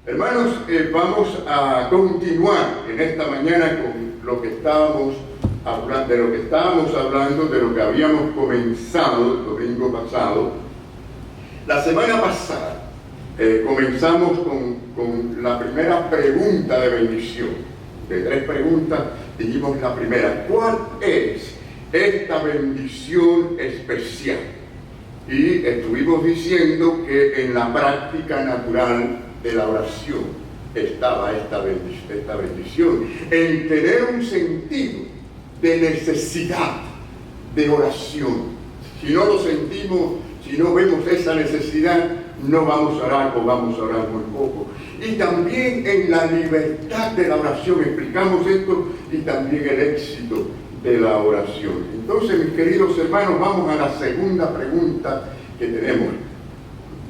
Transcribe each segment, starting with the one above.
Hermanos, vamos a continuar en esta mañana con lo que estábamos hablando, de lo que habíamos comenzado el domingo pasado. La semana pasada comenzamos con la primera pregunta de bendición. De 3 preguntas dijimos la primera: ¿cuál es esta bendición especial? Y estuvimos diciendo que en la práctica natural de la oración estaba esta bendición, en tener un sentido de necesidad de oración. Si no lo sentimos, si no vemos esa necesidad, no vamos a orar o vamos a orar muy poco. Y también en la libertad de la oración, explicamos esto, y también el éxito de la oración. Entonces, mis queridos hermanos, vamos a la segunda pregunta que tenemos.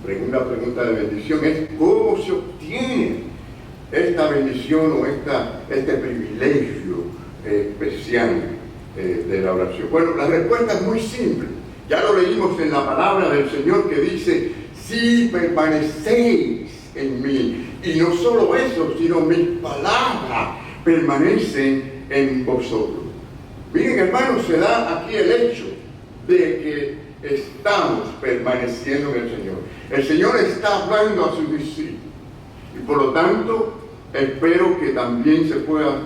Segunda pregunta de bendición es: ¿cómo se obtiene esta bendición o este privilegio especial de la oración? Bueno, la respuesta es muy simple. Ya lo leímos en la palabra del Señor, que dice: si permanecéis en mí. Y no solo eso, sino mis palabras permanecen en vosotros. Miren, hermanos, se da aquí el hecho de que estamos permaneciendo en el Señor. El Señor está hablando a sus discípulos. Y por lo tanto, espero que también se pueda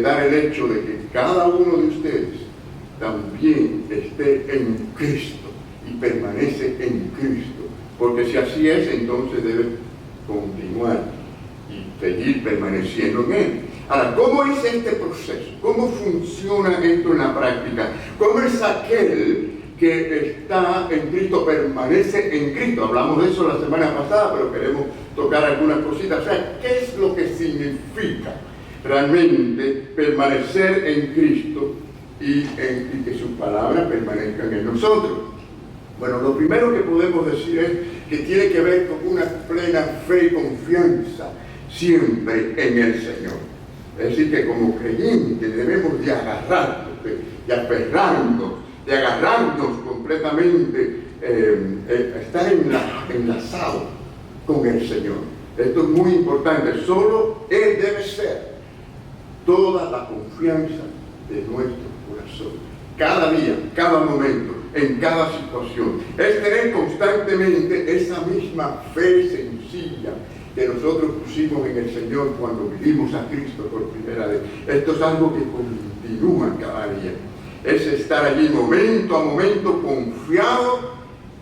dar el hecho de que cada uno de ustedes también esté en Cristo y permanece en Cristo. Porque si así es, entonces debe continuar y seguir permaneciendo en Él. Ahora, ¿cómo es este proceso? ¿Cómo funciona esto en la práctica? ¿Cómo es aquel que está en Cristo, permanece en Cristo? Hablamos de eso la semana pasada, pero queremos tocar algunas cositas. O sea, ¿qué es lo que significa realmente permanecer en Cristo y que sus palabras permanezcan en nosotros? Bueno, lo primero que podemos decir es que tiene que ver con una plena fe y confianza siempre en el Señor. Es decir, que como creyentes debemos de agarrarnos, de aferrarnos, de agarrarnos completamente, estar enlazado con el Señor. Esto es muy importante. Solo Él debe ser toda la confianza de nuestro corazón. Cada día, cada momento, en cada situación. Es tener constantemente esa misma fe sencilla que nosotros pusimos en el Señor cuando vinimos a Cristo por primera vez. Esto es algo que continúa cada día. Es estar allí momento a momento confiado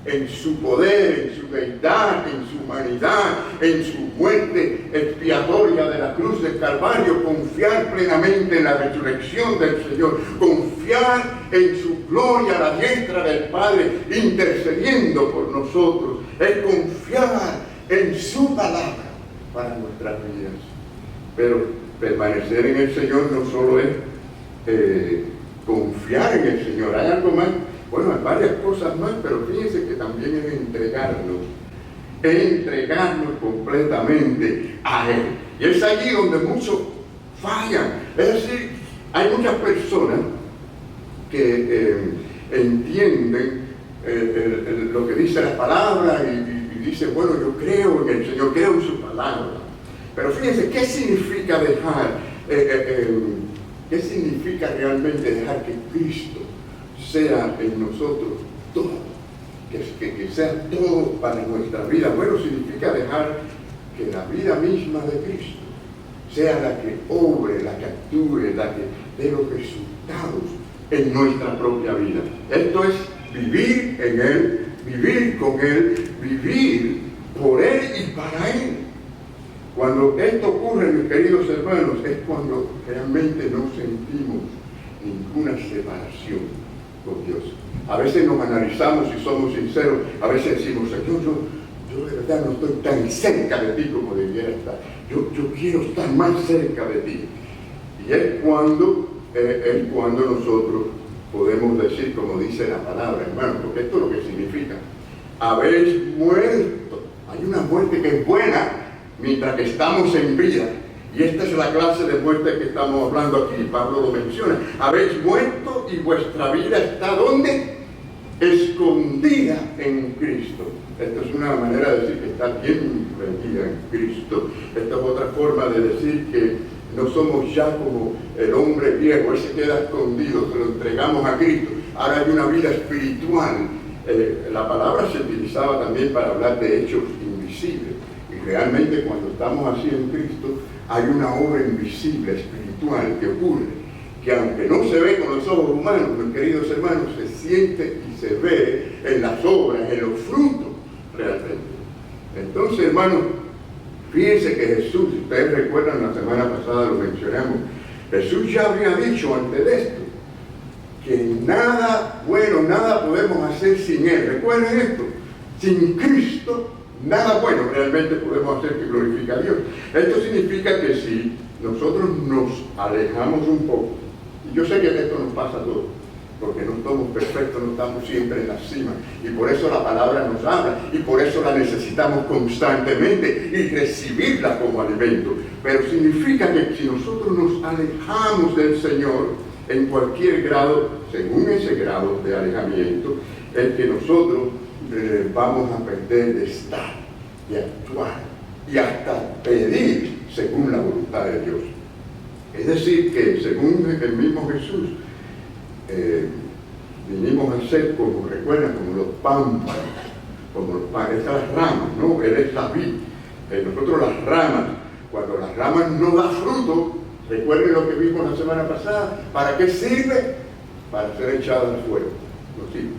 en su poder, en su deidad, en su humanidad, en su muerte expiatoria de la cruz del Calvario. Confiar plenamente en la resurrección del Señor. Confiar en su gloria a la diestra del Padre, intercediendo por nosotros. Es confiar en su palabra para nuestras vidas. Pero permanecer en el Señor no solo es confiar en el Señor. Hay algo más. Bueno, hay varias cosas más, pero fíjense que también es entregarnos completamente a Él. Y es allí donde muchos fallan. Es decir, hay muchas personas que entienden lo que dice la palabra y dicen: bueno, yo creo en el Señor, creo en su palabra. Pero fíjense, ¿qué significa ¿qué significa realmente dejar que Cristo sea en nosotros todo? Que sea todo para nuestra vida. Bueno, significa dejar que la vida misma de Cristo sea la que obre, la que actúe, la que dé los resultados en nuestra propia vida. Esto es vivir en Él, vivir con Él, vivir por Él y para Él. Cuando esto ocurre, mis queridos hermanos, es cuando realmente no sentimos ninguna separación con Dios. A veces nos analizamos y somos sinceros. A veces decimos: Señor, yo de verdad no estoy tan cerca de ti como debiera estar. Yo quiero estar más cerca de ti. Y es cuando nosotros podemos decir, como dice la palabra, hermano, porque esto es lo que significa: habéis muerto. Hay una muerte que es buena mientras que estamos en vida. Y esta es la clase de muerte que estamos hablando aquí. Pablo lo menciona. Habéis muerto y vuestra vida está ¿dónde? escondida en Cristo. Esto es una manera de decir que está bien metida en Cristo. Esta es otra forma de decir que no somos ya como el hombre viejo, él se queda escondido, se lo entregamos a Cristo. Ahora hay una vida espiritual. La palabra se utilizaba también para hablar de hechos invisibles. Y realmente cuando estamos así en Cristo, hay una obra invisible, espiritual, que ocurre, que aunque no se ve con los ojos humanos, mis queridos hermanos, se siente y se ve en las obras, en los frutos, realmente. Entonces, hermanos, fíjense que Jesús, si ustedes recuerdan, la semana pasada lo mencionamos, Jesús ya había dicho antes de esto, que nada bueno, nada podemos hacer sin Él. Recuerden esto, sin Cristo, nada bueno realmente podemos hacer que glorifique a Dios. Esto significa que si nosotros nos alejamos un poco, y yo sé que esto nos pasa a todos, porque no somos perfectos, no estamos siempre en la cima, y por eso la palabra nos habla, y por eso la necesitamos constantemente, y recibirla como alimento. Pero significa que si nosotros nos alejamos del Señor, en cualquier grado, según ese grado de alejamiento, es que nosotros vamos a perder de estar, de actuar, y hasta pedir según la voluntad de Dios. Es decir, que según el mismo Jesús, vinimos a ser, como recuerdan, como los pámpanos, esas ramas, ¿no? Él es la vid. Nosotros las ramas, cuando las ramas no dan fruto, recuerden lo que vimos la semana pasada, ¿para qué sirve? Para ser echada al fuego. No sirve.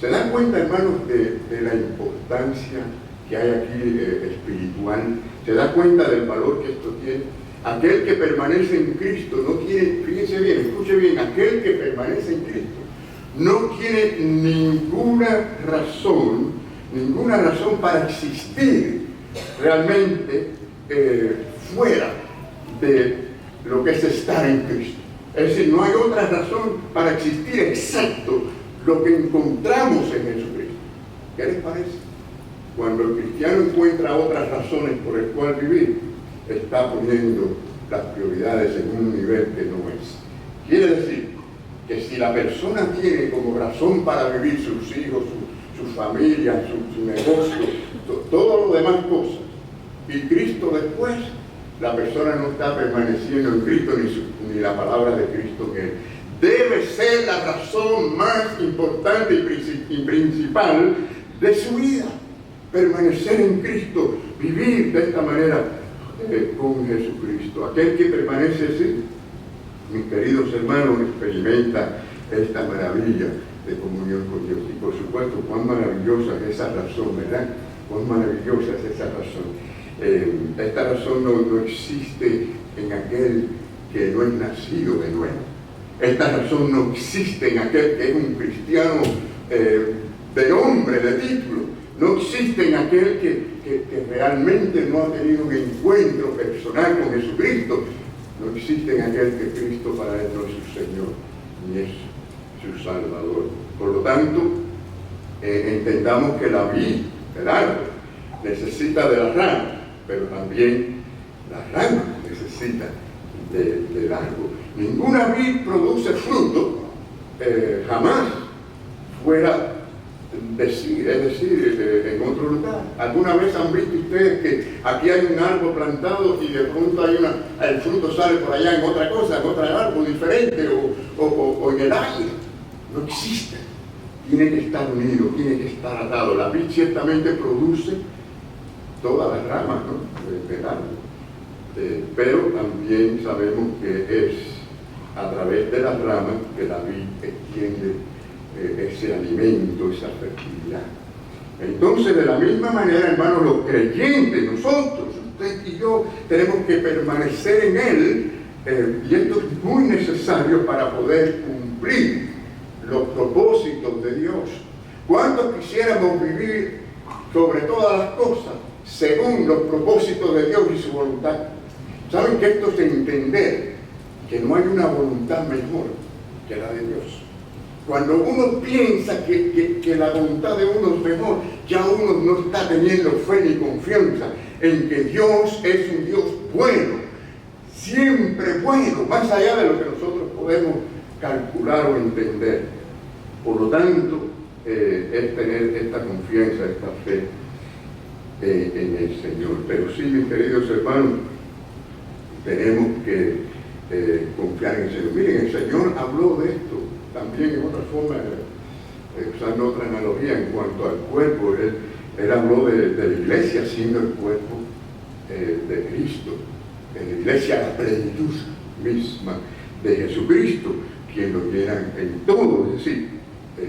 ¿Se dan cuenta, hermanos, de la importancia que hay aquí espiritual? ¿Se da cuenta del valor que esto tiene? Aquel que permanece en Cristo no tiene, fíjense bien, escuche bien, aquel que permanece en Cristo no tiene ninguna razón para existir realmente fuera de lo que es estar en Cristo. Es decir, no hay otra razón para existir excepto lo que encontramos en Jesucristo. ¿Qué les parece? Cuando el cristiano encuentra otras razones por el cual vivir, está poniendo las prioridades en un nivel que no es. Quiere decir que si la persona tiene como razón para vivir sus hijos, su familia, su negocio, todo lo demás cosas, y Cristo después, la persona no está permaneciendo en Cristo ni la palabra de Cristo que debe ser la razón más importante y principal de su vida. Permanecer en Cristo, vivir de esta manera con Jesucristo. Aquel que permanece así, mis queridos hermanos, experimenta esta maravilla de comunión con Dios. Y por supuesto, cuán maravillosa es esa razón, ¿verdad? Cuán maravillosa es esa razón. Esta razón no existe en aquel que no es nacido de nuevo. Esta razón no existe en aquel que es un cristiano de nombre, de título. No existe en aquel que realmente no ha tenido un encuentro personal con Jesucristo. No existe en aquel que Cristo para él no es su Señor, ni es su Salvador. Por lo tanto, entendamos que la vid, el árbol, necesita de la rama, pero también la rama necesita del árbol. Ninguna vid produce fruto jamás fuera decir, es decir, en otro lugar. ¿Alguna vez han visto ustedes que aquí hay un árbol plantado y de pronto el fruto sale por allá en otra cosa, en otro árbol diferente o en el aire? No existe. Tiene que estar unido, tiene que estar atado. La vid ciertamente produce todas las ramas, ¿no?, del árbol. Pero también sabemos que es a través de las ramas que la vid extiende ese alimento, esa fertilidad. Entonces, de la misma manera, hermanos, los creyentes, nosotros, usted y yo, tenemos que permanecer en Él, y esto es muy necesario para poder cumplir los propósitos de Dios. ¿Cuántos quisiéramos vivir sobre todas las cosas según los propósitos de Dios y su voluntad? ¿Saben que esto es entender que no hay una voluntad mejor que la de Dios? Cuando uno piensa que la voluntad de uno es mejor, ya uno no está teniendo fe ni confianza en que Dios es un Dios bueno, siempre bueno, más allá de lo que nosotros podemos calcular o entender. Por lo tanto, es tener esta confianza, esta fe en el Señor. Pero sí, mis queridos hermanos, tenemos que confiar en el Señor. Miren, el Señor habló de esto también en otra forma, usando otra analogía en cuanto al cuerpo. Él habló de la iglesia siendo el cuerpo de Cristo, en la iglesia la plenitud misma de Jesucristo, quien lo llena en todo. Es decir,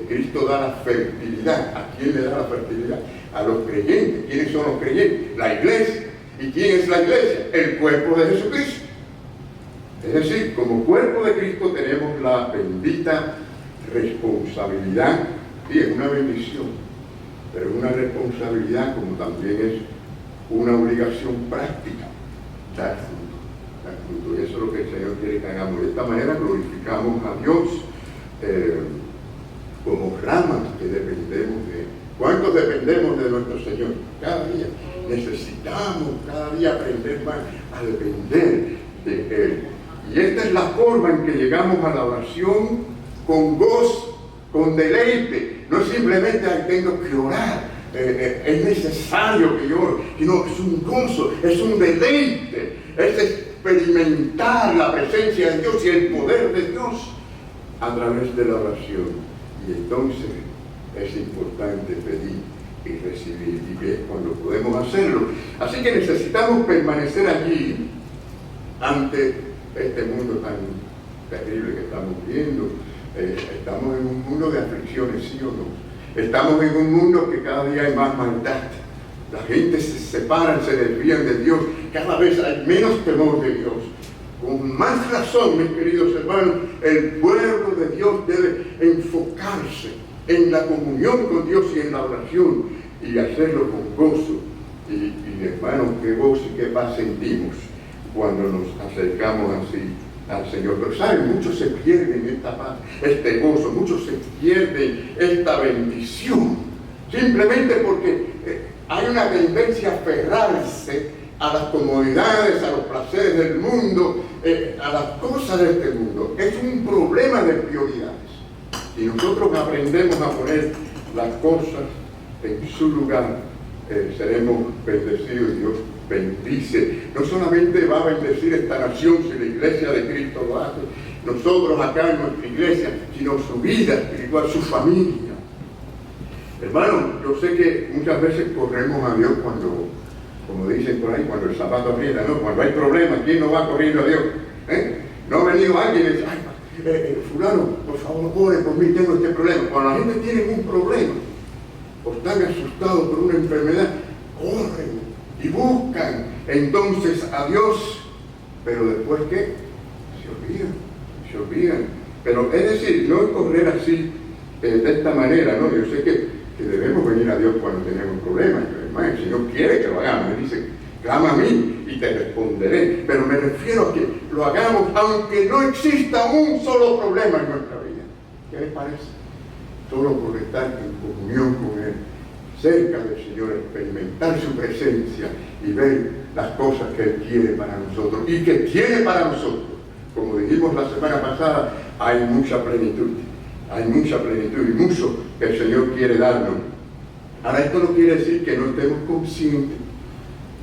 Cristo da la fertilidad. ¿A quién le da la fertilidad? A los creyentes. ¿Quiénes son los creyentes? La iglesia. ¿Y quién es la iglesia? El cuerpo de Jesucristo. Es decir, como cuerpo de Cristo tenemos la bendita responsabilidad, sí, es una bendición, pero es una responsabilidad como también es una obligación práctica, dar fruto. Y eso es lo que el Señor quiere que hagamos. De esta manera glorificamos a Dios como ramas que dependemos de Él. ¿Cuántos dependemos de nuestro Señor? Cada día necesitamos cada día aprender más a depender de Él. Y esta es la forma en que llegamos a la oración con gozo, con deleite. No es simplemente tengo que orar, es necesario que yo ore, sino es un gozo, es un deleite, es experimentar la presencia de Dios y el poder de Dios a través de la oración. Y entonces es importante pedir y recibir, y que es cuando podemos hacerlo. Así que necesitamos permanecer allí ante este mundo tan terrible que estamos viendo. Estamos en un mundo de aflicciones, ¿sí o no? Estamos en un mundo que cada día hay más maldad. La gente se separa, se desvían de Dios. Cada vez hay menos temor de Dios. Con más razón, mis queridos hermanos, el pueblo de Dios debe enfocarse en la comunión con Dios y en la oración, y hacerlo con gozo. Y hermanos, qué gozo y qué paz sentimos cuando nos acercamos así al Señor. Pero saben, muchos se pierden esta paz, este gozo, muchos se pierden esta bendición, simplemente porque hay una tendencia a aferrarse a las comodidades, a los placeres del mundo, a las cosas de este mundo. Es un problema de prioridades. Si nosotros aprendemos a poner las cosas en su lugar, seremos bendecidos. Y Dios bendice. No solamente va a bendecir esta nación si la iglesia de Cristo lo hace, nosotros acá en nuestra iglesia, sino su vida espiritual, su familia. Hermano, yo sé que muchas veces corremos a Dios cuando, como dicen por ahí, cuando el zapato aprieta, ¿no? Cuando hay problemas, ¿quién no va corriendo a Dios? No ha venido alguien y dice, ay, fulano, por favor, ore por mí, tengo este problema. Cuando la gente tiene un problema, o están asustados por una enfermedad, corren y buscan entonces a Dios, pero después ¿qué? Se olvidan. Pero es decir, no es correr así de esta manera, ¿no? Yo sé que debemos venir a Dios cuando tenemos problemas. El Señor quiere que lo hagamos. Él dice, clama a mí y te responderé. Pero me refiero a que lo hagamos aunque no exista un solo problema en nuestra vida. ¿Qué les parece? Solo por estar en comunión con Él, cerca del Señor, experimentar su presencia y ver las cosas que Él quiere para nosotros y que tiene para nosotros. Como dijimos la semana pasada, hay mucha plenitud y mucho que el Señor quiere darnos. Ahora, esto no quiere decir que no estemos conscientes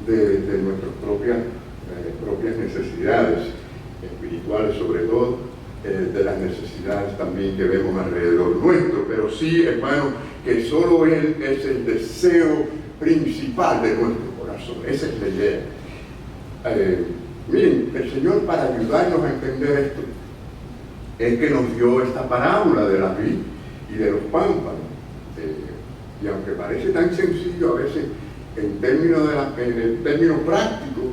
de nuestras propias necesidades espirituales, sobre todo de las necesidades también que vemos alrededor nuestro, pero sí, hermano, que solo Él es el deseo principal de nuestro corazón. Esa es la idea. Miren, el Señor, para ayudarnos a entender esto, es que nos dio esta parábola de la vid y de los pámpanos. Y aunque parece tan sencillo, a veces en términos prácticos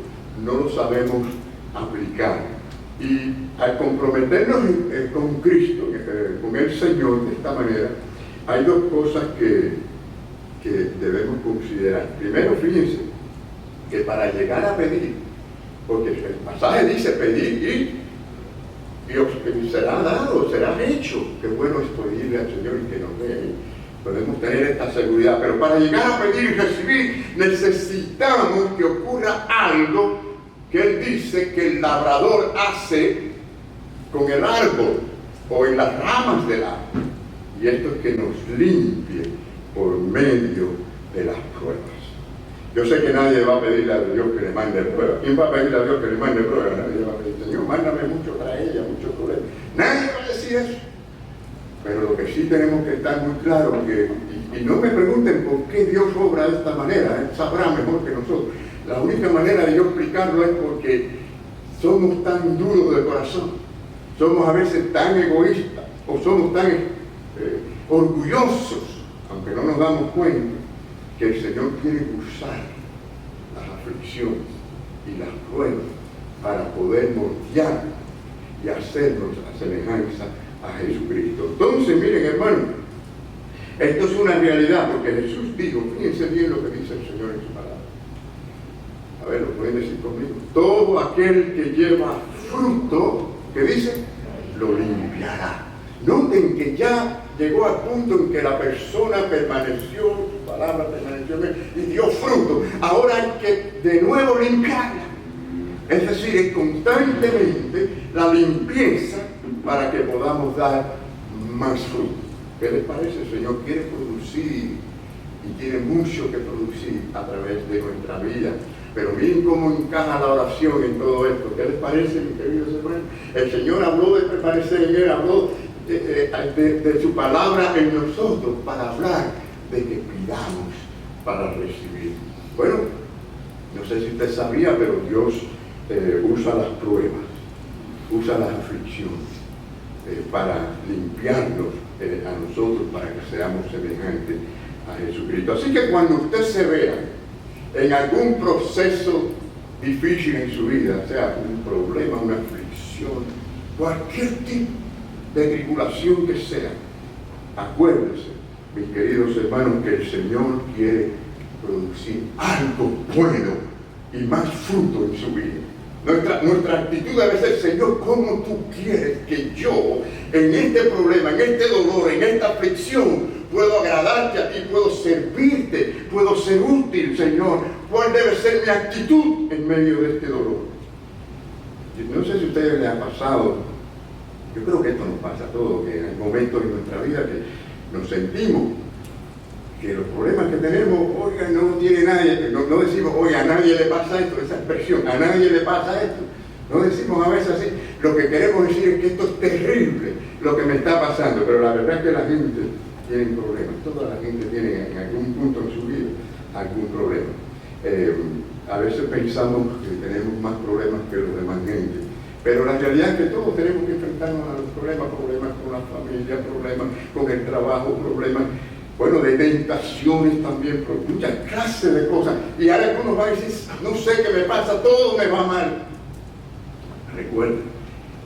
no lo sabemos aplicar. Y al comprometernos con Cristo, con el Señor de esta manera, hay dos cosas que debemos considerar. Primero, fíjense, que para llegar a pedir, porque el pasaje dice pedir y os será dado, será hecho. Qué bueno es pedirle al Señor y que nos dé. Podemos tener esta seguridad, pero para llegar a pedir y recibir necesitamos que ocurra algo que Él dice que el labrador hace con el árbol o en las ramas del árbol. Y y esto es que nos limpie por medio de las pruebas. Yo sé que nadie va a pedirle a Dios que le mande pruebas. ¿Quién va a pedirle a Dios que le mande pruebas? Nadie va a pedir, Señor, mándame mucho para ella, muchos problemas. Nadie va a decir eso. Pero lo que sí tenemos que estar muy claro, y no me pregunten por qué Dios obra de esta manera, Él sabrá mejor que nosotros. La única manera de yo explicarlo es porque somos tan duros de corazón, somos a veces tan egoístas, o somos tan orgullosos, aunque no nos damos cuenta, que el Señor quiere usar las aflicciones y las pruebas para poder moldearnos y hacernos a semejanza a Jesucristo. Entonces, miren, hermano, esto es una realidad, porque Jesús dijo, fíjense bien lo que dice el Señor en su palabra. A ver, lo pueden decir conmigo. Todo aquel que lleva fruto, ¿qué dice? Lo limpiará. Noten que ya llegó al punto en que la persona permaneció, su palabra permaneció y dio fruto. Ahora hay que de nuevo limpiarla. Es decir, es constantemente la limpieza para que podamos dar más fruto. ¿Qué les parece? El Señor quiere producir y tiene mucho que producir a través de nuestra vida. Pero miren cómo encaja la oración en todo esto. ¿Qué les parece, mis queridos hermanos? El Señor habló de permanecer en Él, habló de su palabra en nosotros para hablar de que pidamos para recibir. Bueno, no sé si usted sabía, pero Dios usa las pruebas, usa las aflicciones para limpiarnos a nosotros, para que seamos semejantes a Jesucristo. Así que cuando usted se vea en algún proceso difícil en su vida, sea un problema, una aflicción, cualquier tipo de tribulación que sea, acuérdense, mis queridos hermanos, que el Señor quiere producir algo bueno y más fruto en su vida. Nuestra actitud debe ser, Señor, ¿cómo tú quieres que yo, en este problema, en este dolor, en esta aflicción, puedo agradarte a ti, puedo servirte, puedo ser útil, Señor? ¿Cuál debe ser mi actitud en medio de este dolor? No sé si a ustedes les ha pasado, yo creo que esto nos pasa a todos, que hay momentos en nuestra vida que nos sentimos que los problemas que tenemos, oiga, no tiene nadie, no decimos, oiga, a nadie le pasa esto, esa expresión, a nadie le pasa esto. No decimos a veces así, lo que queremos decir es que esto es terrible, lo que me está pasando, pero la verdad es que la gente tiene problemas, toda la gente tiene en algún punto en su vida algún problema. A veces pensamos que tenemos más problemas que los demás gente, pero la realidad es que todos tenemos que enfrentarnos a los problemas con la familia, problemas con el trabajo, problemas, bueno, de tentaciones también, muchas clases de cosas. Y ahora algunos van a decir, no sé qué me pasa, todo me va mal. Recuerden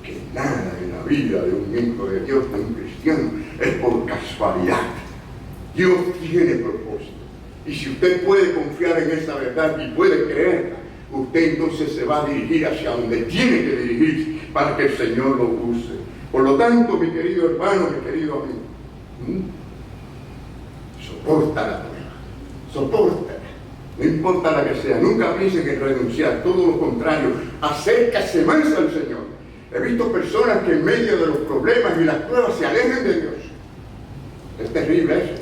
que nada en la vida de un hijo de Dios, de un cristiano, es por casualidad. Dios tiene propósito. Y si usted puede confiar en esa verdad y puede creerla, usted entonces se va a dirigir hacia donde tiene que dirigirse para que el Señor lo use. Por lo tanto, mi querido hermano, mi querido amigo, soporta la prueba, soporta, no importa la que sea, nunca piensen en renunciar, todo lo contrario, acércase más al Señor. He visto personas que en medio de los problemas y las pruebas se alejan de Dios. Es terrible eso,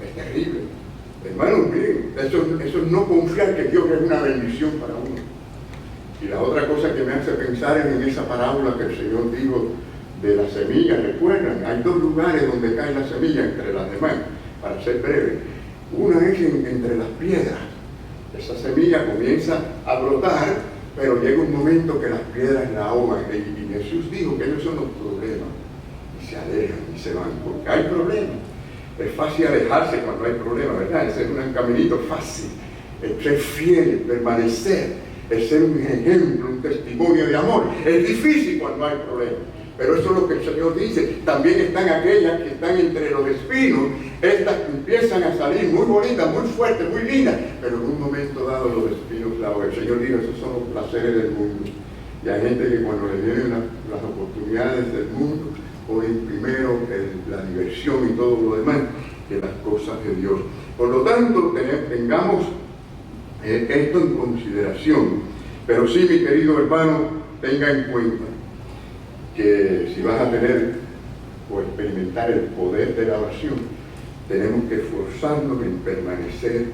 es terrible. Hermanos, miren, eso es no confiar que Dios es una bendición para uno. Y la otra cosa que me hace pensar es en esa parábola que el Señor dijo de la semilla. Recuerdan, hay dos lugares donde cae la semilla entre las demás, para ser breve. Una es entre las piedras. Esa semilla comienza a brotar, pero llega un momento que las piedras la ahogan. Y Jesús dijo que ellos son los problemas. Y se alejan y se van, porque hay problemas. Es fácil alejarse cuando hay problemas, ¿verdad? Ese es un caminito fácil. El ser fiel, permanecer, el ser un ejemplo, un testimonio de amor. Es difícil cuando hay problemas. Pero eso es lo que el Señor dice. También están aquellas que están entre los espinos. Estas empiezan a salir muy bonitas, muy fuertes, muy lindas. Pero en un momento dado los espinos la ahogan. El Señor dijo, esos son los placeres del mundo. Y hay gente que cuando le vienen las oportunidades del mundo, ponen primero la diversión y todo lo demás que las cosas de Dios. Por lo tanto, tengamos esto en consideración. Pero sí, mi querido hermano, tenga en cuenta que si vas a tener o experimentar el poder de la oración, tenemos que esforzarnos en permanecer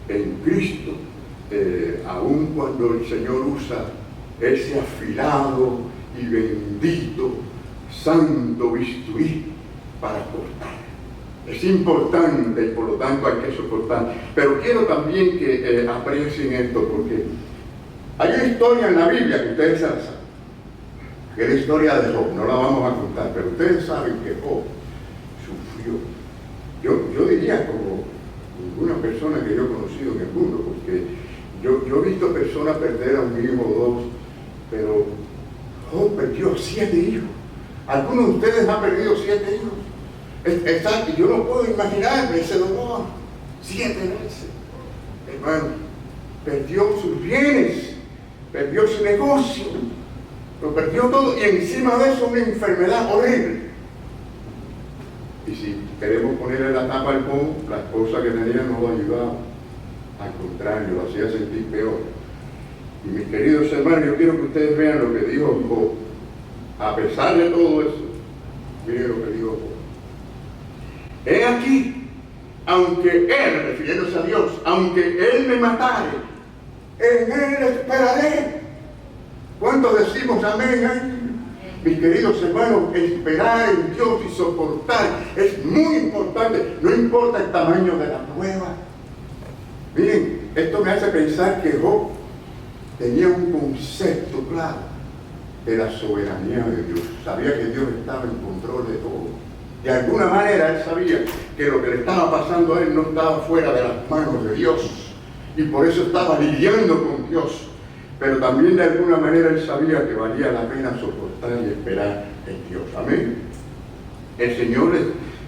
en Cristo, aun cuando el Señor usa ese afilado y bendito santo bisturí para cortar. Es importante y por lo tanto hay que soportar. Pero quiero también que aprecien esto, porque hay una historia en la Biblia que ustedes saben, que es la historia de Job. No la vamos a contar, pero ustedes saben que Job sufrió. Yo diría como ninguna persona que yo he conocido en el mundo, porque yo he visto personas perder a un hijo o dos, pero Job perdió 7 hijos. Algunos de ustedes han perdido 7 hijos. Exacto, yo no puedo imaginarme ese dolor. 7 veces. Hermano, perdió sus bienes, perdió su negocio, lo perdió todo, y encima de eso una enfermedad horrible. Y si queremos ponerle la tapa al pomo, la esposa que tenía no lo ayudaba. Al contrario, lo hacía sentir peor. Y mis queridos hermanos, yo quiero que ustedes vean lo que dijo Job. A pesar de todo eso, miren lo que dijo Job. He aquí, aunque Él, refiriéndose a Dios, aunque Él me matare, en Él esperaré. ¿Cuántos decimos amén? Mis queridos hermanos, esperar en Dios y soportar es muy importante. No importa el tamaño de la prueba. Miren, esto me hace pensar que Job tenía un concepto claro de la soberanía de Dios. Sabía que Dios estaba en control de todo. De alguna manera él sabía que lo que le estaba pasando a él no estaba fuera de las manos de Dios. Y por eso estaba lidiando con Dios. Pero también de alguna manera él sabía que valía la pena soportar y esperar en Dios. Amén. El Señor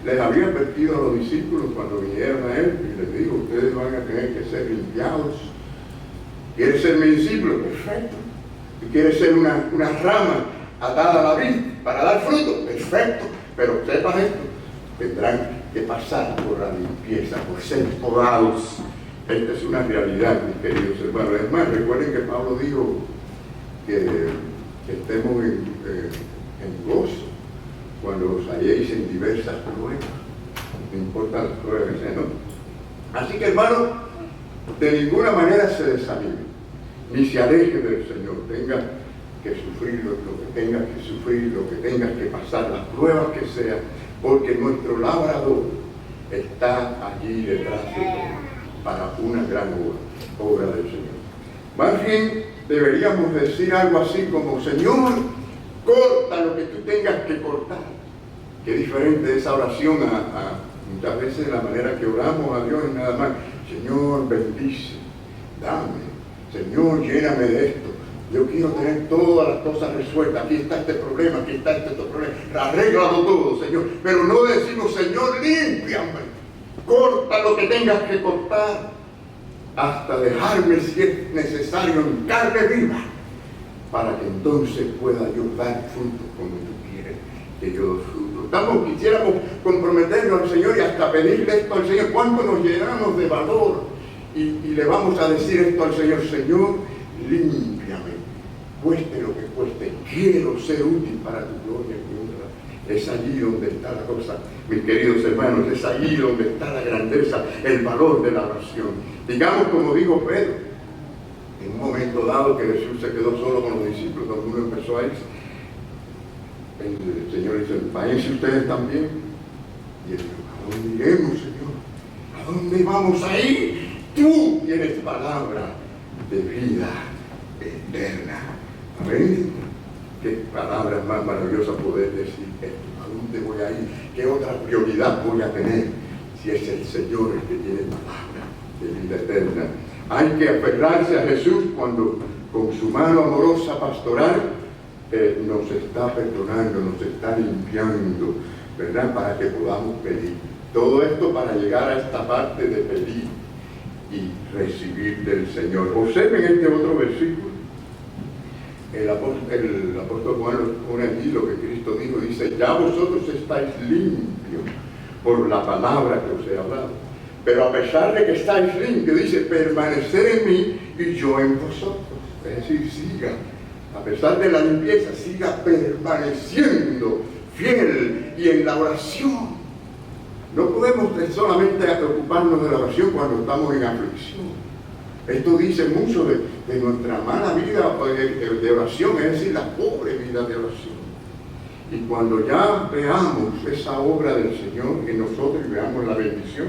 les había advertido a los discípulos cuando vinieron a Él y les dijo: ustedes van a tener que ser limpiados. ¿Quieres ser mi discípulo? Perfecto. ¿Y quieres ser una rama atada a la vid para dar fruto? Perfecto. Pero sepan esto, tendrán que pasar por la limpieza, por ser podados. Esta es una realidad, mis queridos hermanos. Es más, recuerden que Pablo dijo que estemos en gozo cuando os halléis en diversas pruebas. No importa las pruebas que sean, ¿no? Así que, hermano, de ninguna manera se desanime, ni se aleje del Señor. Tenga que sufrir lo que tengas que sufrir, lo que tengas que pasar, las pruebas que sean, porque nuestro labrador está allí detrás de todo, para una gran obra del Señor. Más bien deberíamos decir algo así como: Señor, corta lo que tú tengas que cortar. Qué diferente esa oración a muchas veces la manera que oramos a Dios es nada más: Señor, bendice, dame, Señor, lléname de esto. Yo quiero tener todas las cosas resueltas. Aquí está este problema, aquí está este otro problema. Arréglalo todo, Señor. Pero no decimos: Señor, límpiame. Corta lo que tengas que cortar, hasta dejarme, si es necesario, en carne viva, para que entonces pueda yo dar fruto como tú quieres que yo dé fruto. Quisiéramos comprometernos al Señor y hasta pedirle esto al Señor. ¿Cuánto nos llenamos de valor y le vamos a decir esto al Señor? Señor, límpiame, cueste lo que cueste, quiero ser útil para tu gloria y honra. Es allí donde está la cosa, mis queridos hermanos, es allí donde está la grandeza, el valor de la oración. Digamos como dijo Pedro, en un momento dado que Jesús se quedó solo con los discípulos, cuando uno empezó a irse, el Señor dice: váyanse ustedes también. Y él dijo: ¿a dónde iremos, Señor? ¿A dónde vamos a ir? Tú tienes palabra de vida eterna. Amén. Qué palabras más maravillosas poder decir esto. ¿A dónde voy a ir? ¿Qué otra prioridad voy a tener si es el Señor el que tiene palabra de vida eterna? Hay que aferrarse a Jesús cuando con su mano amorosa pastoral nos está perdonando, nos está limpiando, ¿verdad? Para que podamos pedir. Todo esto para llegar a esta parte de pedir y recibir del Señor. Observen este otro versículo. El apóstol Juan pone allí lo que Cristo dijo, dice: ya vosotros estáis limpios por la palabra que os he hablado. Pero a pesar de que estáis limpios, dice: permanecer en mí y yo en vosotros. Es decir, siga, a pesar de la limpieza, siga permaneciendo fiel y en la oración. No podemos solamente ocuparnos de la oración cuando estamos en aflicción. Esto dice mucho de nuestra mala vida de oración, es decir, la pobre vida de oración. Y cuando ya veamos esa obra del Señor en nosotros y veamos la bendición,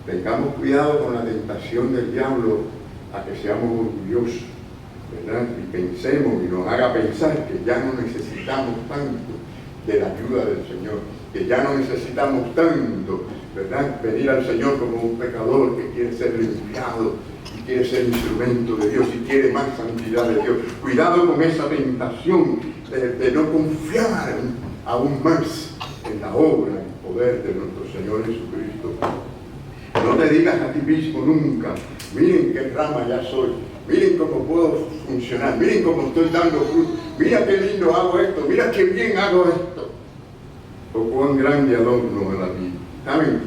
tengamos cuidado con la tentación del diablo a que seamos orgullosos, ¿verdad? Y pensemos y nos haga pensar que ya no necesitamos tanto de la ayuda del Señor, que ya no necesitamos tanto, ¿verdad?, venir al Señor como un pecador que quiere ser limpiado y quiere ser instrumento de Dios y quiere más santidad de Dios. Cuidado con esa tentación de no confiar aún más en la obra y poder de nuestro Señor Jesucristo. No te digas a ti mismo nunca, miren qué rama ya soy, miren cómo puedo funcionar, miren cómo estoy dando fruto, mira qué lindo hago esto, mira qué bien hago esto. O cuán grande adorno a la vida. ¿Saben?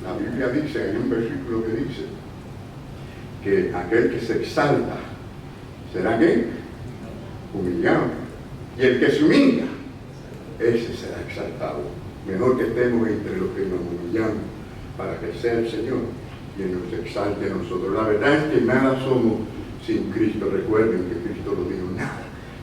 La Biblia dice, hay un versículo que dice que aquel que se exalta será ¿qué? Humillado. Y el que se humilla, ese será exaltado. Mejor que estemos entre los que nos humillamos para que sea el Señor quien nos exalte a nosotros. La verdad es que nada somos sin Cristo. Recuerden que Cristo lo dijo,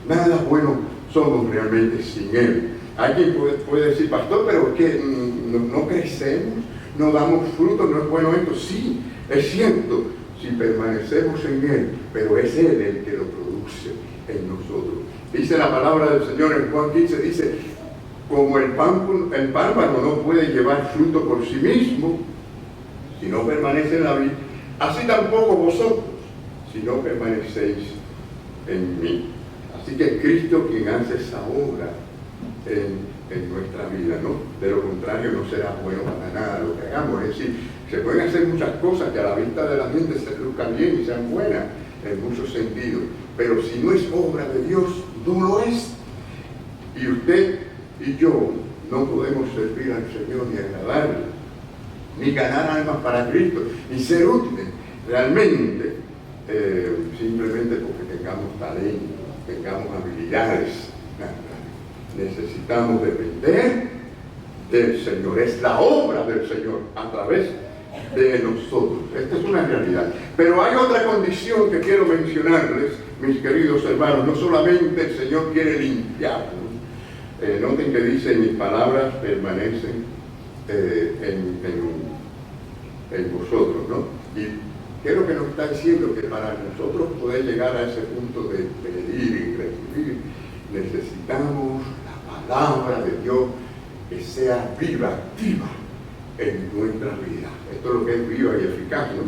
nada bueno somos realmente sin Él. Alguien puede decir, pastor, pero es que no crecemos, no damos fruto, no es bueno esto. Sí, es cierto, si permanecemos en Él, pero es Él el que lo produce en nosotros. Dice la palabra del Señor en Juan 15, dice, como el pámpano no puede llevar fruto por sí mismo, si no permanece en la vid, así tampoco vosotros, si no permanecéis en mí. Así que es Cristo quien hace esa obra en nuestra vida, ¿no? De lo contrario no será bueno para nada lo que hagamos. Es decir, se pueden hacer muchas cosas que a la vista de la gente se luzcan bien y sean buenas en muchos sentidos, pero si no es obra de Dios, no lo es. Y usted y yo no podemos servir al Señor ni agradarle, ni ganar almas para Cristo, ni ser útiles realmente, simplemente porque tengamos talento, tengamos habilidades. Necesitamos depender del Señor. Es la obra del Señor a través de nosotros. Esta es una realidad. Pero hay otra condición que quiero mencionarles, mis queridos hermanos. No solamente el Señor quiere limpiarnos. Noten que dice, mis palabras permanecen en vosotros, ¿no? Y quiero que nos está diciendo que para nosotros poder llegar a ese punto de pedir y recibir, necesitamos la palabra de Dios que sea viva, activa en nuestra vida. Esto es lo que es viva y eficaz, ¿no?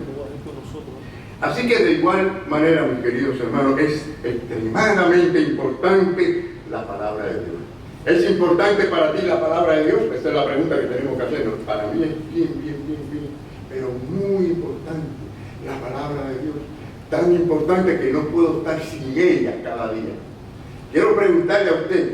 Así que de igual manera, mis queridos hermanos, es extremadamente importante la palabra de Dios. ¿Es importante para ti la palabra de Dios? Esa es la pregunta que tenemos que hacernos. Para mí es bien, pero muy importante la palabra de Dios. Tan importante que no puedo estar sin ella cada día. Quiero preguntarle a usted,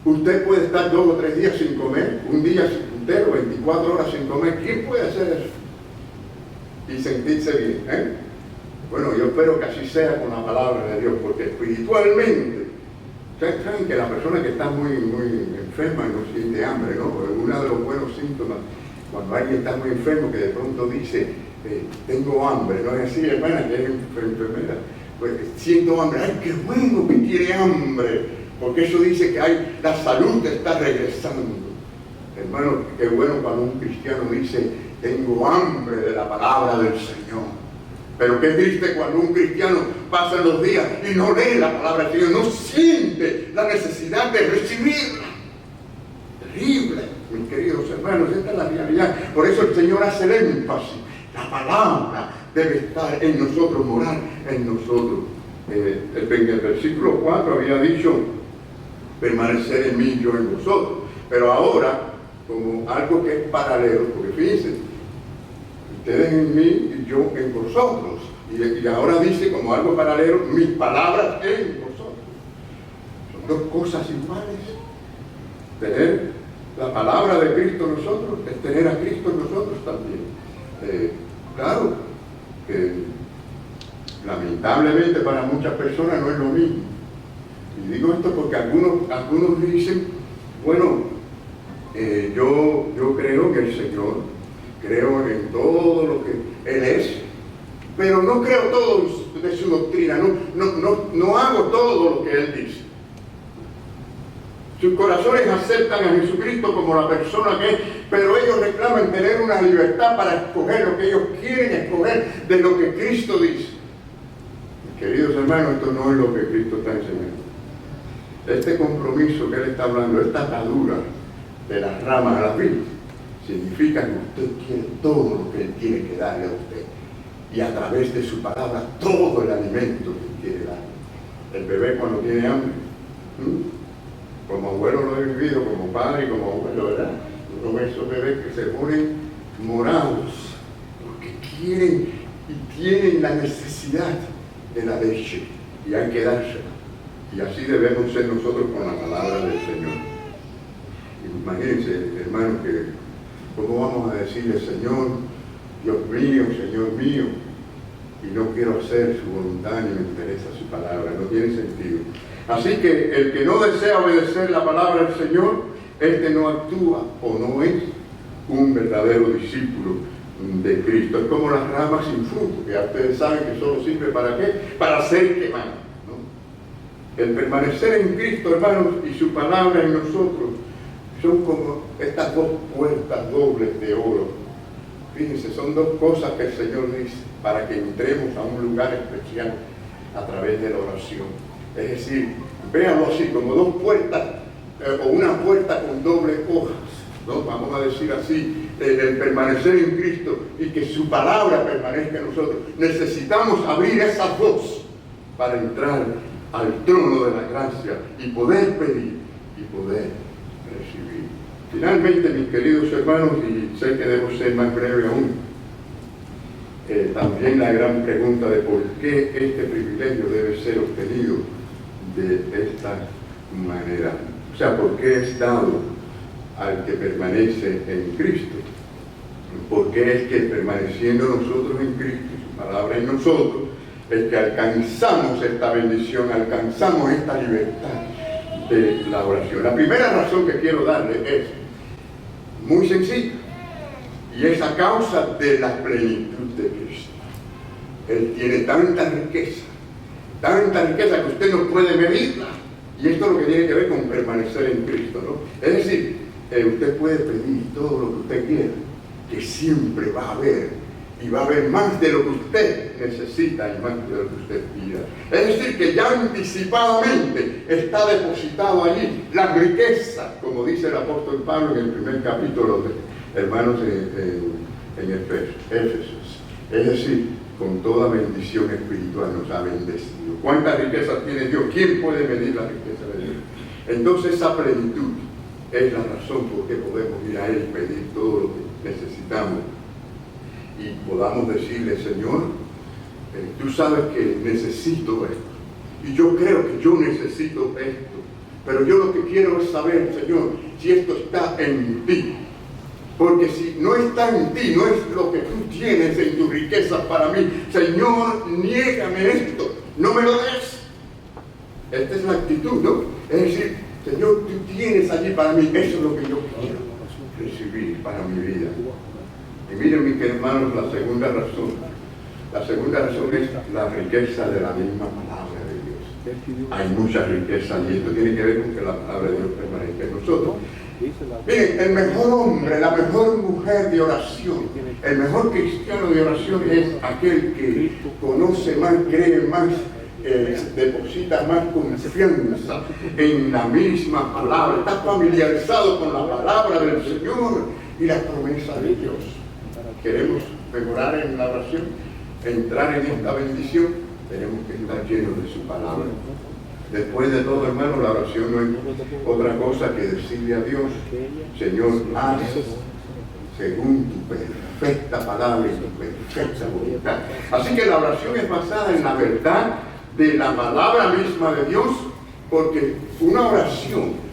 ¿usted puede estar 2 o 3 días sin comer? Un día entero, 24 horas sin comer. ¿Quién puede hacer eso? Y sentirse bien, ¿eh? Bueno, yo espero que así sea con la palabra de Dios, porque espiritualmente, ustedes saben que la persona que está muy enferma no siente hambre, ¿no? Uno de los buenos síntomas, cuando alguien está muy enfermo, que de pronto dice, tengo hambre, ¿no es así, hermana, que es enfermera? Pues siento hambre, ¡ay, qué bueno que tiene hambre! Porque eso dice que la salud te está regresando. Hermano, qué bueno cuando un cristiano dice, tengo hambre de la palabra del Señor. Pero qué triste cuando un cristiano pasa los días y no lee la palabra del Señor, no siente la necesidad de recibirla. Terrible, mis queridos hermanos, esta es la realidad. Por eso el Señor hace el énfasis. La palabra debe estar en nosotros, morar en nosotros. En el versículo 4 había dicho, permanecer en mí, yo en vosotros. Pero ahora, como algo que es paralelo, porque fíjense, ustedes en mí y yo en vosotros. Y ahora dice como algo paralelo, mis palabras en vosotros. Son dos cosas iguales. Tener la palabra de Cristo en nosotros es tener a Cristo en nosotros también. Claro que lamentablemente para muchas personas no es lo mismo. Y digo esto porque algunos dicen, bueno, Yo creo que el Señor, creo en todo lo que Él es, pero no creo todo de su doctrina, no hago todo lo que Él dice. Sus corazones aceptan a Jesucristo como la persona que es, pero ellos reclaman tener una libertad para escoger lo que ellos quieren escoger de lo que Cristo dice. Queridos hermanos, esto no es lo que Cristo está enseñando. Este compromiso que Él está hablando, esta atadura de las ramas a la vid, significa que usted quiere todo lo que Él tiene que darle a usted. Y a través de su palabra, todo el alimento que quiere dar. El bebé cuando tiene hambre, como abuelo lo he vivido, como padre y como abuelo, ¿verdad? Uno ve esos bebés que se ponen morados, porque quieren y tienen la necesidad de la leche, y hay que dársela. Y así debemos ser nosotros con la palabra del Señor. Imagínense, hermanos, que ¿cómo vamos a decirle, Señor, Dios mío, Señor mío, y no quiero hacer su voluntad ni me interesa su palabra? No tiene sentido. Así que el que no desea obedecer la palabra del Señor, este no actúa o no es un verdadero discípulo de Cristo. Es como las ramas sin fruto, que ya ustedes saben que solo sirve ¿para qué? Para ser quemadas, ¿no? El permanecer en Cristo, hermanos, y su palabra en nosotros, son como estas dos puertas dobles de oro. Fíjense, son dos cosas que el Señor dice para que entremos a un lugar especial a través de la oración. Es decir, véanlo así, como dos puertas, o una puerta con doble hojas, ¿no? Vamos a decir así, el permanecer en Cristo y que su palabra permanezca en nosotros. Necesitamos abrir esas dos para entrar al trono de la gracia y poder pedir y poder recibir. Finalmente, mis queridos hermanos, y sé que debo ser más breve aún, también la gran pregunta de por qué este privilegio debe ser obtenido de esta manera. O sea, ¿por qué es dado al que permanece en Cristo? ¿Por qué es que permaneciendo nosotros en Cristo, su palabra en nosotros, es que alcanzamos esta bendición, alcanzamos esta libertad de la oración? La primera razón que quiero darle es muy sencilla, y es a causa de la plenitud de Cristo. Él tiene tanta riqueza que usted no puede medirla. Y esto es lo que tiene que ver con permanecer en Cristo, ¿no? Es decir, usted puede pedir todo lo que usted quiera, que siempre va a haber, y va a haber más de lo que usted necesita y más de lo que usted pida. Es decir, que ya anticipadamente está depositado allí la riqueza, como dice el apóstol Pablo en el primer capítulo de Hermanos en Éfesos. Es decir, con toda bendición espiritual nos ha bendecido. ¿Cuántas riquezas tiene Dios? ¿Quién puede medir la riqueza de Dios? Entonces esa plenitud es la razón por qué podemos ir a Él y pedir todo lo que necesitamos. Y podamos decirle, Señor, tú sabes que necesito esto. Y yo creo que yo necesito esto. Pero yo lo que quiero es saber, Señor, si esto está en ti. Porque si no está en ti, no es lo que tú tienes en tus riquezas para mí. Señor, niégame esto, no me lo des. Esta es la actitud, ¿no? Es decir, Señor, tú tienes allí para mí, eso es lo que yo quiero recibir para mi vida. Y miren, mis hermanos, la segunda razón. La segunda razón es la riqueza de la misma palabra de Dios. Hay mucha riqueza y esto tiene que ver con que la palabra de Dios permanezca en nosotros. Miren, el mejor hombre, la mejor mujer de oración, el mejor cristiano de oración es aquel que conoce más, cree más, deposita más confianza en la misma palabra, está familiarizado con la palabra del Señor y la promesa de Dios. Queremos mejorar en la oración, entrar en esta bendición, tenemos que estar llenos de su palabra. Después de todo, hermano, la oración no es otra cosa que decirle a Dios, Señor, haz según tu perfecta palabra y tu perfecta voluntad. Así que la oración es basada en la verdad de la palabra misma de Dios, porque una oración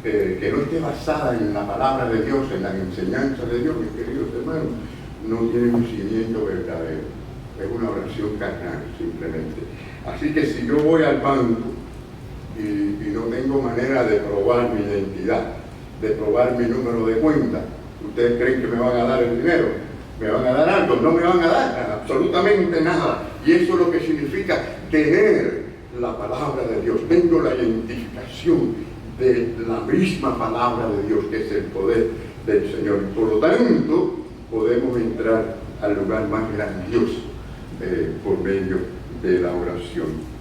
que no esté basada en la palabra de Dios, en la enseñanza de Dios, mis queridos hermanos, no tiene un cimiento verdadero. Es una oración carnal, simplemente. Así que si yo voy al banco y no tengo manera de probar mi identidad, de probar mi número de cuenta. ¿Ustedes creen que me van a dar el dinero? ¿Me van a dar algo? No me van a dar nada, absolutamente nada. Y eso es lo que significa tener la palabra de Dios. Tengo la identificación de la misma palabra de Dios, que es el poder del Señor. Y por lo tanto, podemos entrar al lugar más grandioso por medio de la oración.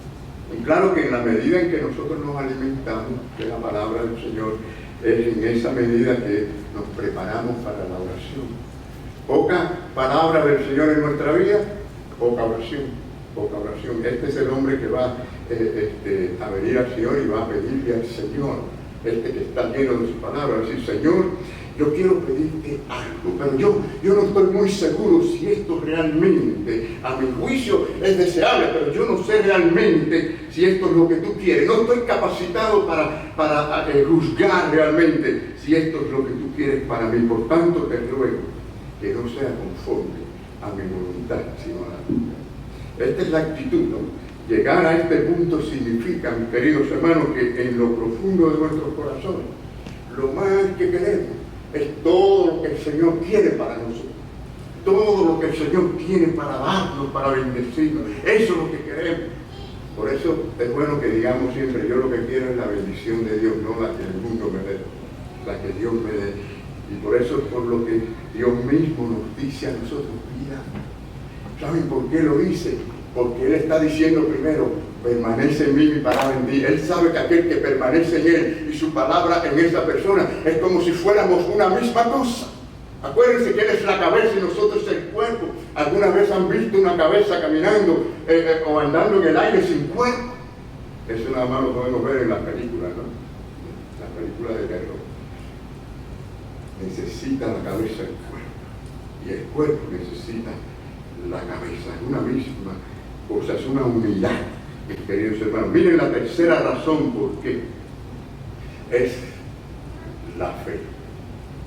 Y claro que en la medida en que nosotros nos alimentamos de la palabra del Señor, es en esa medida que nos preparamos para la oración. Poca palabra del Señor en nuestra vida, poca oración, poca oración. Este es el hombre que va a venir al Señor y va a pedirle al Señor, que está lleno de su palabra, decir: Señor, yo quiero pedirte algo, pero yo no estoy muy seguro si esto realmente, a mi juicio, es deseable, pero yo no sé realmente si esto es lo que tú quieres. No estoy capacitado para juzgar realmente si esto es lo que tú quieres para mí. Por tanto, te ruego que no sea conforme a mi voluntad, sino a la tuya. Esta es la actitud, ¿no? Llegar a este punto significa, mis queridos hermanos, que en lo profundo de nuestros corazones, lo más que queremos es todo lo que el Señor quiere para nosotros. Todo lo que el Señor tiene para darnos, para bendecirnos. Eso es lo que queremos. Por eso es bueno que digamos siempre: yo lo que quiero es la bendición de Dios, no la que el mundo me dé, la que Dios me dé. Y por eso es por lo que Dios mismo nos dice a nosotros: mira. ¿Saben por qué lo dice? Porque Él está diciendo primero: permanece en mí, mi palabra en ti. Él sabe que aquel que permanece en Él y su palabra en esa persona es como si fuéramos una misma cosa. Acuérdense que Él es la cabeza y nosotros el cuerpo. ¿Alguna vez han visto una cabeza caminando o andando en el aire sin cuerpo? Eso nada más lo podemos ver en las películas, ¿no? Las películas de terror. Necesita la cabeza el cuerpo, y el cuerpo necesita la cabeza. Es una misma cosa, es una unidad, mis queridos hermanos. Miren la tercera razón por qué es la fe,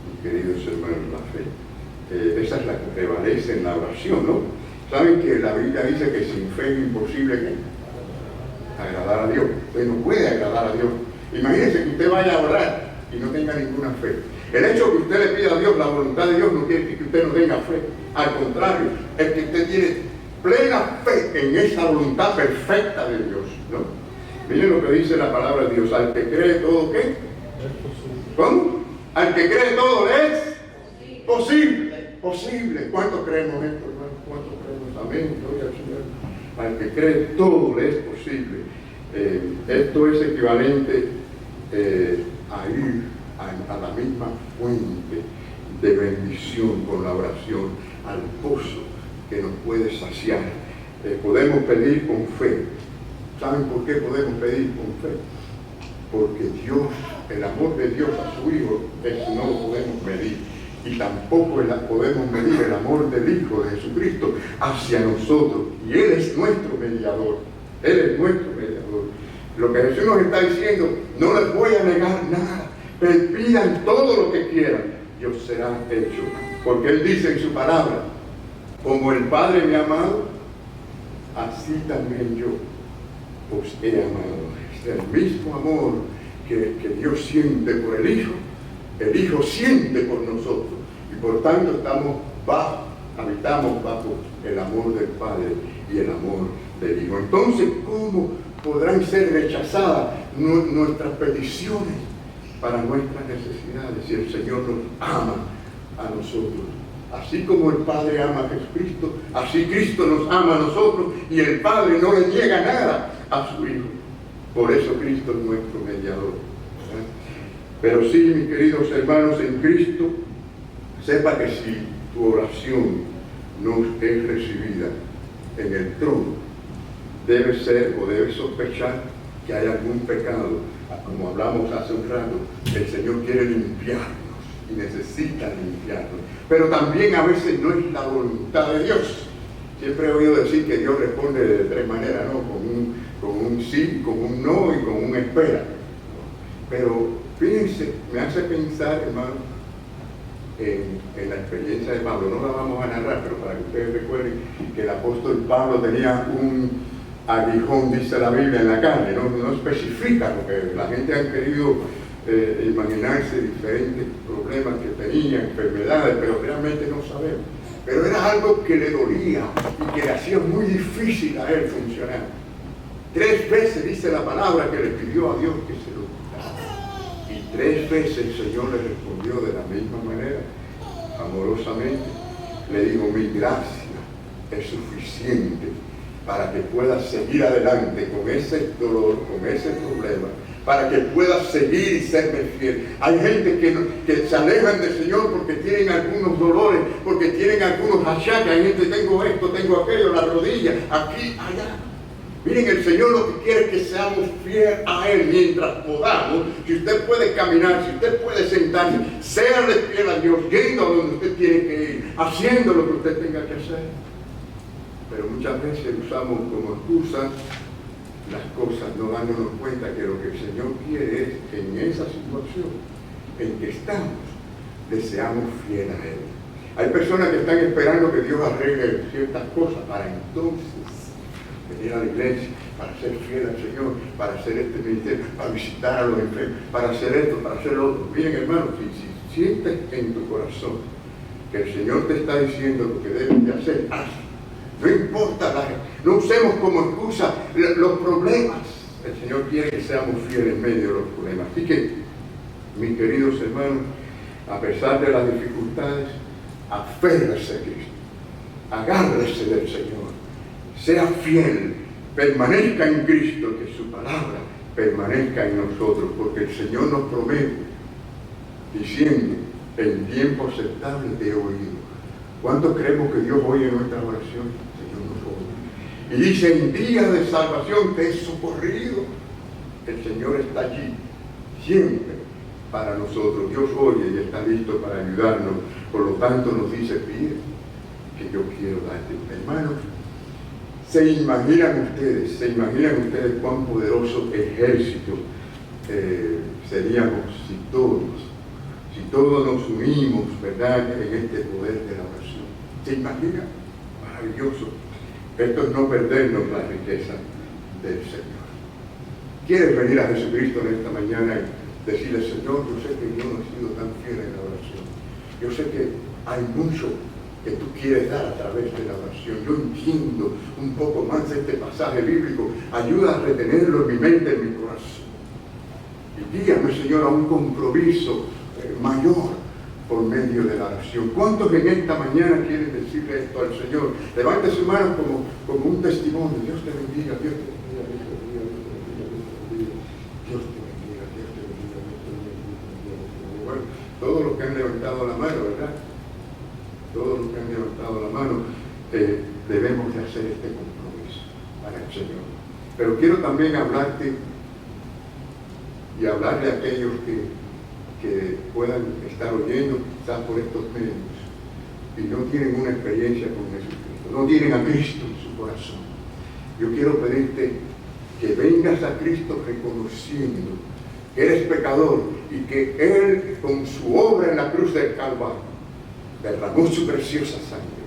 mis queridos hermanos, la fe. Esa es la que prevalece en la oración, ¿no? Saben que la Biblia dice que sin fe es imposible agradar a Dios. Usted no puede agradar a Dios. Imagínense que usted vaya a orar y no tenga ninguna fe. El hecho que usted le pida a Dios la voluntad de Dios no quiere decir que usted no tenga fe. Al contrario, es que usted tiene plena fe en esa voluntad perfecta de Dios, ¿no? Miren lo que dice la palabra de Dios: al que cree todo, ¿qué? ¿Cómo? Al que cree todo le es posible. Posible. ¿Cuánto creemos esto, hermano? ¿Cuánto creemos? Amén. Gloria al Señor. Al que cree todo le es posible. Esto es equivalente a ir a la misma fuente de bendición con la oración, al pozo que nos puede saciar. Podemos pedir con fe. ¿Saben por qué podemos pedir con fe? Porque Dios, el amor de Dios a su Hijo, eso no lo podemos medir. Y tampoco podemos medir el amor del Hijo de Jesucristo hacia nosotros. Y Él es nuestro mediador. Él es nuestro mediador. Lo que Jesús nos está diciendo: no les voy a negar nada. Pidan todo lo que quieran, y os será hecho. Porque Él dice en su palabra: como el Padre me ha amado, así también yo os he amado. Es el mismo amor que Dios siente por el Hijo siente por nosotros. Y por tanto habitamos bajo el amor del Padre y el amor del Hijo. Entonces, ¿cómo podrán ser rechazadas nuestras peticiones para nuestras necesidades si el Señor nos ama a nosotros? Así como el Padre ama a Jesucristo, así Cristo nos ama a nosotros, y el Padre no le niega nada a su Hijo. Por eso Cristo es nuestro mediador. Pero sí, mis queridos hermanos, en Cristo, sepa que si tu oración no es recibida en el trono, debe ser o debe sospechar que hay algún pecado. Como hablamos hace un rato, el Señor quiere limpiarnos y necesita limpiarnos. Pero también a veces no es la voluntad de Dios. Siempre he oído decir que Dios responde de tres maneras, ¿no? Con un sí, con un no y con un espera. Pero fíjense, me hace pensar, hermano, en la experiencia de Pablo. No la vamos a narrar, pero para que ustedes recuerden que el apóstol Pablo tenía un aguijón, dice la Biblia, en la carne. No especifica, porque la gente ha querido imaginarse diferentes problemas que tenía, enfermedades, pero realmente no sabemos. Pero era algo que le dolía y que le hacía muy difícil a él funcionar. 3 veces dice la palabra que le pidió a Dios que se lo quitara. Y 3 veces el Señor le respondió de la misma manera, amorosamente. Le dijo: mi gracia es suficiente para que puedas seguir adelante con ese dolor, con ese problema, para que puedas seguir y serme fiel. Hay gente que se alejan del Señor porque tienen algunos dolores, porque tienen algunos achaques. Hay gente: tengo esto, tengo aquello, la rodilla, aquí, allá. Miren, el Señor lo que quiere es que seamos fieles a Él mientras podamos. Si usted puede caminar, si usted puede sentarse, séale fiel a Dios, yendo a donde usted tiene que ir, haciendo lo que usted tenga que hacer. Pero muchas veces usamos como excusa las cosas, no dándonos cuenta que lo que el Señor quiere es que en esa situación en que estamos, le seamos fieles a Él. Hay personas que están esperando que Dios arregle ciertas cosas para entonces venir a la iglesia, para ser fiel al Señor, para hacer este ministerio, para visitar a los enfermos, para hacer esto, para hacer lo otro. Miren, hermanos, si sientes en tu corazón que el Señor te está diciendo lo que debes de hacer, hazlo. No importa, no usemos como excusa los problemas. El Señor quiere que seamos fieles en medio de los problemas. Así que, mis queridos hermanos, a pesar de las dificultades, aférrese a Cristo, agárrese del Señor, sea fiel, permanezca en Cristo, que su palabra permanezca en nosotros, porque el Señor nos promete, diciendo: en tiempo aceptable te he oído. ¿Cuántos creemos que Dios oye nuestra oración? El Señor nos oye. Y dice: en días de salvación te he socorrido. El Señor está allí, siempre, para nosotros. Dios oye y está listo para ayudarnos. Por lo tanto nos dice: pide, que yo quiero darte. Hermanos, ¿se imaginan ustedes cuán poderoso ejército seríamos si todos nos unimos, ¿verdad?, en este poder de la oración? ¿Se imaginan? Maravilloso. Esto es no perdernos la riqueza del Señor. ¿Quieres venir a Jesucristo en esta mañana y decirle: Señor, yo sé que yo no he sido tan fiel en la oración? Yo sé que hay mucho que tú quieres dar a través de la oración. Yo entiendo un poco más de este pasaje bíblico. Ayuda a retenerlo en mi mente, en mi corazón. Y guíame, Señor, a un compromiso mayor por medio de la oración. ¿Cuántos en esta mañana quieren decirle esto al Señor? Levante su mano como un testimonio. Dios te bendiga, Dios te bendiga, Dios te bendiga, Dios te bendiga, Dios te bendiga, Dios te bendiga, Dios te bendiga, Dios te bendiga. Bueno, todos los que han levantado la mano, ¿verdad? Todos los que han levantado la mano, debemos de hacer este compromiso para el Señor. Pero quiero también hablarte y hablarle a aquellos que puedan estar oyendo quizás por estos medios y no tienen una experiencia con Jesucristo, no tienen a Cristo en su corazón. Yo quiero pedirte que vengas a Cristo reconociendo que eres pecador y que Él, con su obra en la cruz del Calvario, derramó su preciosa sangre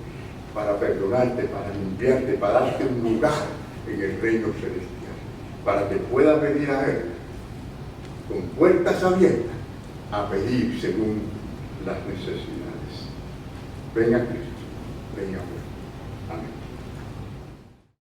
para perdonarte, para limpiarte, para darte un lugar en el reino celestial, para que puedas venir a Él con puertas abiertas a pedir según las necesidades. Ven a Cristo, ven a Cristo.